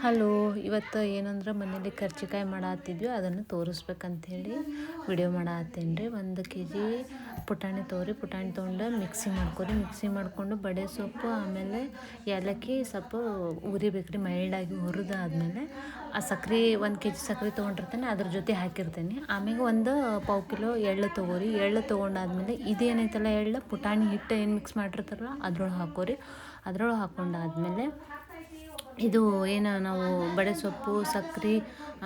Hello, ಇವತ್ತು ಏನಂದ್ರೆ ಮನೇಲಿ ಕರ್ಜಿಕಾಯಿ ಮಾಡತ್ತಿದ್ವಿ, ಅದನ್ನು ತೋರಿಸ್ಬೇಕಂತೇಳಿ ವಿಡಿಯೋ ಮಾಡತ್ತೀನಿ ರೀ. 1 kg ಪುಟಾಣಿ ತೊಗೊಂಡು ಮಿಕ್ಸಿ ಮಾಡಿಕೊಂಡು ಬಡೆ ಸೊಪ್ಪು ಆಮೇಲೆ ಏಲಕ್ಕಿ ಸ್ವಲ್ಪ ಉರಿಬೇಕು ರೀ. ಮೈಲ್ಡಾಗಿ ಹುರಿದಾದ್ಮೇಲೆ ಆ ಸಕ್ರೆ 1 kg ಸಕ್ರೆ ತೊಗೊಂಡಿರ್ತೇನೆ, ಅದ್ರ ಜೊತೆ ಹಾಕಿರ್ತೇನೆ. ಆಮೇಲೆ 1 ಪಾವು ಕಿಲೋ ಎಳ್ಳು ತೊಗೋರಿ. ಎಳ್ಳು ತೊಗೊಂಡಾದ್ಮೇಲೆ ಇದೇನೈತಲ್ಲ ಎಳ್ಳು ಪುಟಾಣಿ ಹಿಟ್ಟು ಏನು ಮಿಕ್ಸ್ ಮಾಡಿರ್ತಾರಲ್ಲ ಅದ್ರೊಳಗೆ ಹಾಕೋರಿ. ಅದ್ರೊಳಗೆ ಹಾಕೊಂಡಾದ್ಮೇಲೆ ಇದು ಏನು ನಾವು ಬಡೆ ಸೊಪ್ಪು ಸಕ್ರೆ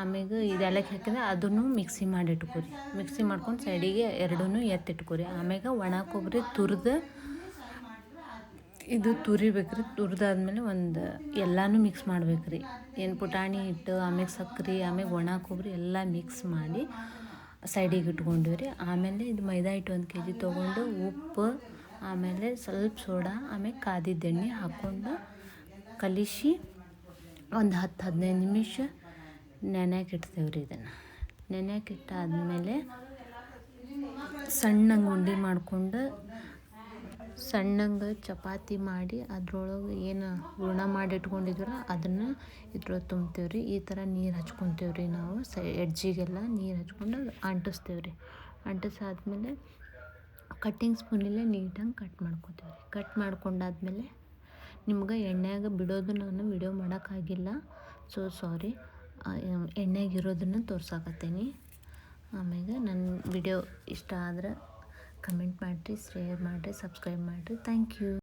ಆಮೇಲೆ ಇದು ಏಲಕ್ಕಿ ಹಾಕಿದ್ರೆ ಅದನ್ನು ಮಿಕ್ಸಿ ಮಾಡ್ಕೊಂಡು ಸೈಡಿಗೆ ಎರಡನ್ನೂ ಎತ್ತಿಟ್ಕೊರಿ. ಆಮೇಲೆ ಒಣ ಕೊಬ್ಬರಿ ಇದು ತುರಿಬೇಕು ರೀ. ತುರಿದಾದ್ಮೇಲೆ ಎಲ್ಲನೂ ಮಿಕ್ಸ್ ಮಾಡ್ಬೇಕು ರೀ. ಏನು ಪುಟಾಣಿ ಹಿಟ್ಟು ಆಮೇಲೆ ಸಕ್ರೆ ಆಮೇಲೆ ಒಣ ಕೊಬ್ಬರಿ ಎಲ್ಲ ಮಿಕ್ಸ್ ಮಾಡಿ ಸೈಡಿಗೆ ಇಟ್ಕೊಂಡ್ವಿ ರೀ. ಆಮೇಲೆ ಇದು ಮೈದಾ ಹಿಟ್ಟು 1 kg ತೊಗೊಂಡು ಉಪ್ಪು ಆಮೇಲೆ ಸ್ವಲ್ಪ ಸೋಡಾ ಆಮೇಲೆ ಕಾದಿದ್ದ ಎಣ್ಣೆ ಹಾಕ್ಕೊಂಡು ಕಲಿಸಿ ಒಂದು 10-15 ನಿಮಿಷ ನೆನೆಯಕ್ಕೆ ಇಡ್ತೇವೆ ರೀ. ಇದನ್ನು ನೆನೆಯಕ್ಕೆ ಇಟ್ಟಾದ್ಮೇಲೆ ಸಣ್ಣಗೆ ಉಂಡೆ ಮಾಡ್ಕೊಂಡು ಸಣ್ಣಗೆ ಚಪಾತಿ ಮಾಡಿ ಅದ್ರೊಳಗೆ ಏನು ಹೂರ್ಣ ಮಾಡಿ ಇಟ್ಕೊಂಡಿದ್ವಲ್ಲ ಅದನ್ನು ಇದ್ರೊಳಗೆ ತುಂಬ್ತೇವೆ ರೀ. ಈ ಥರ ನೀರು ಹಚ್ಕೊತೇವೆ ರೀ. ನಾವು ಎಡ್ಜಿಗೆಲ್ಲ ನೀರು ಹಚ್ಕೊಂಡು ಅಂಟಿಸ್ತೇವೆ ರೀ. ಅಂಟಿಸಾದ್ಮೇಲೆ ಕಟ್ಟಿಂಗ್ ಸ್ಪೂನಲ್ಲೇ ನೀಟಾಗಿ ಕಟ್ ಮಾಡ್ಕೊಂಡಾದ್ಮೇಲೆ ನಿಮ್ಗೆ ಎಣ್ಣೆಯಾಗ ಬಿಡೋದು ನಾನು ವಿಡಿಯೋ ಮಾಡೋಕ್ಕಾಗಿಲ್ಲ, ಸೊ ಸಾರಿ. ಎಣ್ಣೆಗಿರೋದನ್ನು ತೋರ್ಸಾಕತ್ತೀನಿ. ಆಮೇಲೆ ನನ್ನ ವಿಡಿಯೋ ಇಷ್ಟ ಆದ್ರೆ ಕಮೆಂಟ್ ಮಾಡಿರಿ, ಶೇರ್ ಮಾಡಿರಿ, ಸಬ್ಸ್ಕ್ರೈಬ್ ಮಾಡಿರಿ. Thank you.